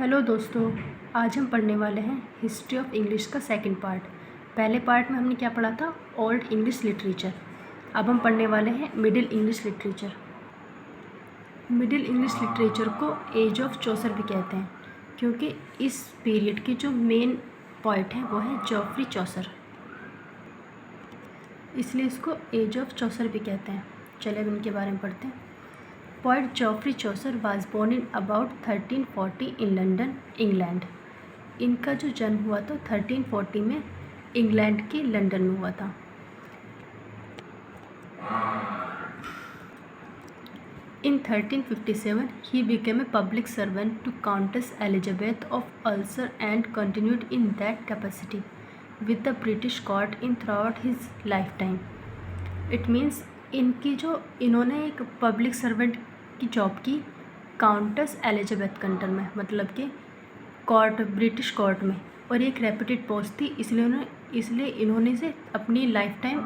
Hello दोस्तों, आज हम पढ़ने वाले हैं हिस्ट्री ऑफ इंग्लिश का सेकंड पार्ट। पहले पार्ट में हमने क्या पढ़ा था? Old English literature. अब हम पढ़ने वाले हैं middle English literature. Middle English literature को एज ऑफ चौसर भी कहते हैं क्योंकि इस पीरियड के जो मेन पोएट हैं वो है जॉफ्री चौसर, इसलिए इसको एज ऑफ चौसर भी कहते हैं। चलिए अब इनके बारे में पढ़ते हैं। Poet Geoffrey Chaucer was born in about 1340 in London, England. इनका जो जन्म हुआ था 1340 में इंग्लैंड के लंदन में हुआ था। In 1357, he became a public servant to Countess Elizabeth of Ulster and continued in that capacity with the British court in throughout his lifetime. It means इन्होंने एक पब्लिक सर्वेंट की जॉब की countess Elizabeth के under में, मतलब कि court, British court में, और एक रेप्यूटेड पोस्ट थी, इसलिए इन्होंने इसे अपनी लाइफ टाइम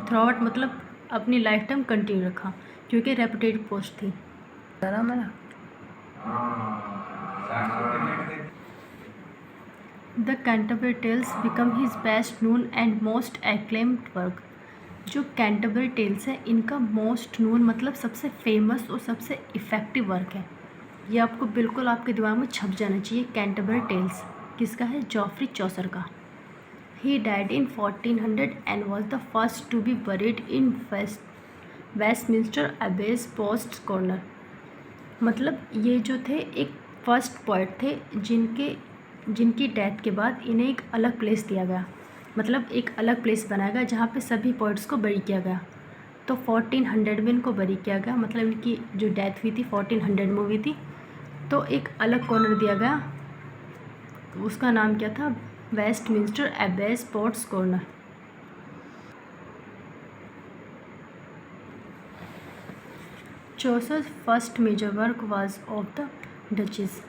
थ्रू मतलब अपनी लाइफ टाइम कंटिन्यू रखा क्योंकि रेप्यूटेड पोस्ट थी। The Canterbury Tales become his best known and most acclaimed work. जो कैंटरबरी टेल्स है इनका मोस्ट नोन मतलब सबसे फेमस और सबसे इफ़ेक्टिव वर्क है। ये आपको बिल्कुल आपके दिमाग में छप जाना चाहिए। कैंटरबरी टेल्स किसका है? जॉफ्री चौसर का। He died in 1400 and was the first to be buried in Westminster Abbey's पोस्ट कॉर्नर। मतलब ये जो थे एक फर्स्ट पोएट थे जिनकी डेथ के बाद इन्हें एक अलग प्लेस दिया गया, मतलब एक अलग प्लेस बनाया गया जहाँ पे सभी पोइट्स को बरी किया गया। तो 1400 में इनको बरी किया गया, मतलब इनकी जो डेथ हुई थी 1400 में हुई थी, तो एक अलग कॉर्नर दिया गया। उसका नाम क्या था? Westminster Abbey's poets' corner. Chaucer's first major work was of the Duchess,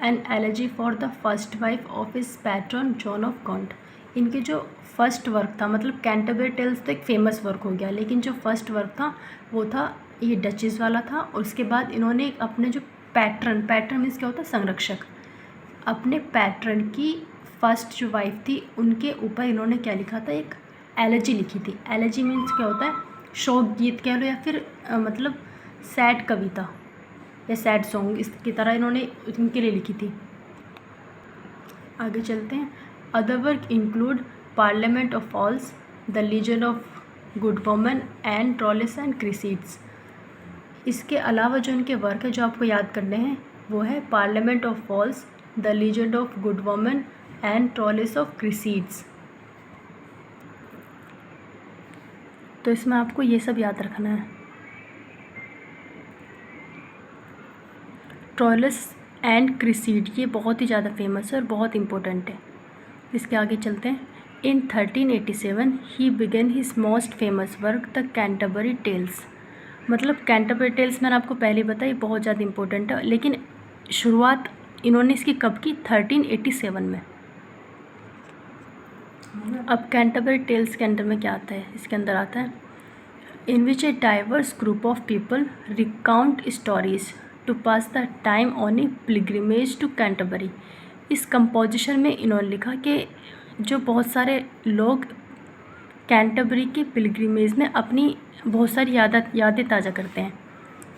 an elegy for the first wife of his patron John of Gaunt. इनके जो फर्स्ट वर्क था, मतलब कैंटरबरी टेल्स तो एक फेमस वर्क हो गया, लेकिन जो फर्स्ट वर्क था वो था ये डचेस वाला था। और उसके बाद इन्होंने अपने जो पैट्रन मीन्स क्या होता है? संरक्षक। अपने पैट्रन की फर्स्ट जो वाइफ थी उनके ऊपर इन्होंने क्या लिखा था? एक एलेजी लिखी थी। एलेजी मीन्स क्या होता है? शोक गीत कह लो या फिर मतलब सैड कविता या सैड सॉन्ग, इसकी तरह इन्होंने इनके लिए लिखी थी। आगे चलते हैं। Other work include Parliament of Fowls, the Legend of Good Woman and Troilus and Criseyde. इसके अलावा जो इनके वर्क है जो आपको याद करने हैं वो है Parliament of Fowls, the Legend of Good Woman and Troilus of Criseyde. तो इसमें आपको ये सब याद रखना है। ट्रॉलिस एंड क्रिसीड ये बहुत ही ज़्यादा फेमस है और बहुत इंपॉर्टेंट है। इसके आगे चलते हैं। In 1387 he began his most famous work the Canterbury Tales. मतलब कैंटरबरी टेल्स मैंने आपको पहले बताया बहुत ज़्यादा इंपॉर्टेंट है, लेकिन शुरुआत इन्होंने इसकी कब की? 1387 में। अब कैंटरबरी टेल्स के अंदर में क्या आता है? इसके अंदर आता है in which a diverse group of people recount stories to pass the time on a pilgrimage to Canterbury. इस कंपोजिशन में इन्होंने लिखा कि जो बहुत सारे लोग कैंटरबरी के पिलग्रिमेज में अपनी बहुत सारी यादें ताज़ा करते हैं,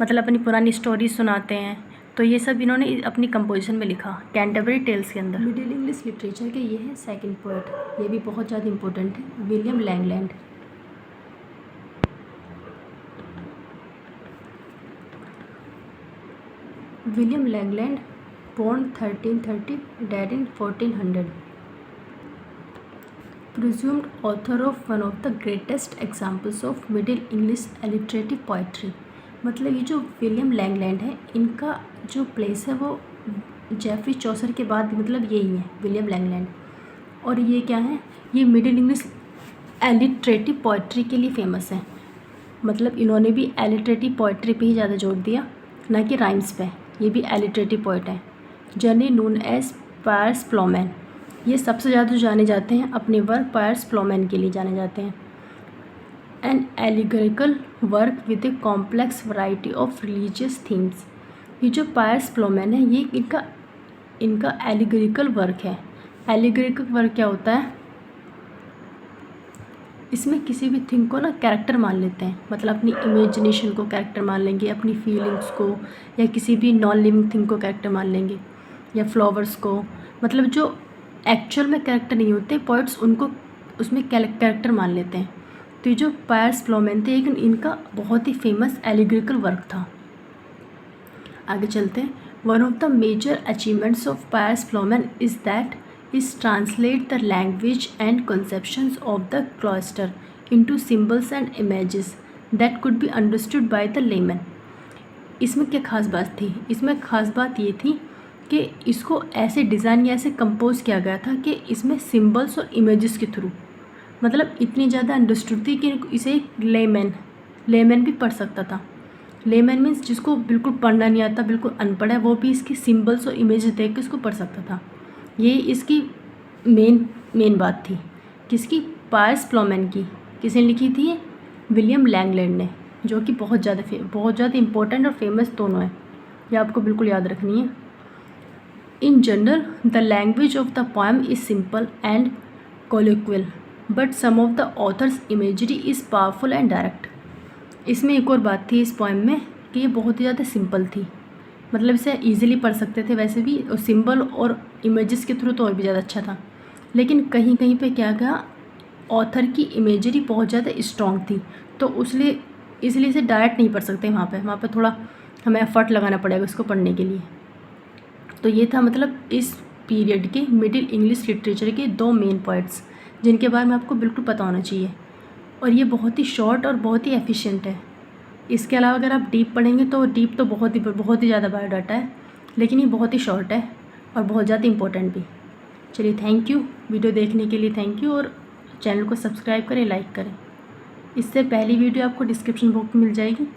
मतलब अपनी पुरानी स्टोरी सुनाते हैं। तो ये सब इन्होंने अपनी कंपोजिशन में लिखा कैंटरबरी टेल्स के अंदर। मिडिल इंग्लिश लिटरेचर के ये है सेकंड पोएट, ये भी बहुत ज़्यादा इंपॉर्टेंट है, William Langland. William Langland, born 1330, died in 1400. Presumed author of one of the greatest examples of Middle English alliterative poetry. मतलब ये जो विलियम लैंगलैंड है इनका जो प्लेस है वो जेफरी चौसर के बाद मतलब यही है, विलियम लैंगलैंड। और ये क्या है? ये मिडिल इंग्लिश एलिटरेटिव पोइट्री के लिए फेमस है। मतलब इन्होंने भी एलिटरेटिव पोइट्री पे ही ज़्यादा जोर दिया, ना कि राइम्स पे। ये भी एलिटरेटिव पोइट हैं। जर्नी नून एज पायर्स प्लॉमैन, ये सबसे ज़्यादा जाने जाते हैं अपने वर्क पायर्स प्लॉमैन के लिए जाने जाते हैं। An allegorical work with a complex variety of religious themes. ये जो पायर्स फ्लोमैन है ये इनका एलिगोरिकल वर्क है। एलिगोरिकल वर्क क्या होता है, इसमें किसी भी थिंग को ना कैरेक्टर मान लेते हैं, मतलब अपनी इमेजिनेशन को कैरेक्टर मान लेंगे, अपनी फीलिंग्स को, या किसी भी नॉन लिविंग थिंग को कैरेक्टर मान लेंगे, या फ्लावर्स को, मतलब जो एक्चुअल में कैरेक्टर नहीं होते पोइट्स उनको उसमें कैरेक्टर मान लेते हैं। तो ये जो पायर्स फ्लोमैन थे इनका बहुत ही फेमस एलिगोरिकल वर्क था। आगे चलते हैं। One of the major achievements of Piers Plowman is that is translate the language and conceptions of the cloister into symbols and images that could be understood by the layman। इसमें क्या ख़ास बात थी, इसमें ख़ास बात ये थी कि इसको ऐसे डिज़ाइन या ऐसे कंपोज किया गया था कि इसमें सिंबल्स और इमेजेस के थ्रू, मतलब इतनी ज़्यादा अंडरस्टूड थी कि इसे लेमैन भी पढ़ सकता था। लेमैन मीन्स जिसको बिल्कुल पढ़ना नहीं आता, बिल्कुल अनपढ़ है, वो भी इसकी सिंबल्स और इमेजेस देख के इसको पढ़ सकता था। ये इसकी मेन बात थी। किसकी? पायर्स फ्लोमैन की। किसने लिखी थी ये? विलियम लैंगलैंड ने, जो कि बहुत ज़्यादा इंपॉर्टेंट और फेमस दोनों है, ये आपको बिल्कुल याद रखनी है। In general the language of the poem is simple and colloquial but some of the author's imagery is powerful and direct. इसमें एक और बात थी इस पोएम में कि ये बहुत ही ज़्यादा सिंपल थी, मतलब इसे ईजिली पढ़ सकते थे वैसे भी, और सिंबल और इमेजेस के थ्रू तो और भी ज़्यादा अच्छा था। लेकिन कहीं कहीं पे क्या गया, ऑथर की इमेजरी बहुत ज़्यादा स्ट्रॉन्ग थी, तो इसलिए इसे डायरेक्ट नहीं पढ़ सकते। वहाँ पे थोड़ा हमें एफर्ट लगाना पड़ेगा इसको पढ़ने के लिए। तो ये था मतलब इस पीरियड के मिडिल इंग्लिश लिटरेचर के 2 मेन पॉइंट्स, जिनके बारे में आपको बिल्कुल पता होना चाहिए। और ये बहुत ही शॉर्ट और बहुत ही एफिशिएंट है। इसके अलावा अगर आप डीप पढ़ेंगे तो डीप तो बहुत ही ज़्यादा बायोडाटा है, लेकिन ये बहुत ही शॉर्ट है और बहुत ज़्यादा इंपॉर्टेंट भी। चलिए, थैंक यू वीडियो देखने के लिए, थैंक यू। और चैनल को सब्सक्राइब करें, लाइक करें। इससे पहली वीडियो आपको डिस्क्रिप्शन बॉक्स में मिल जाएगी।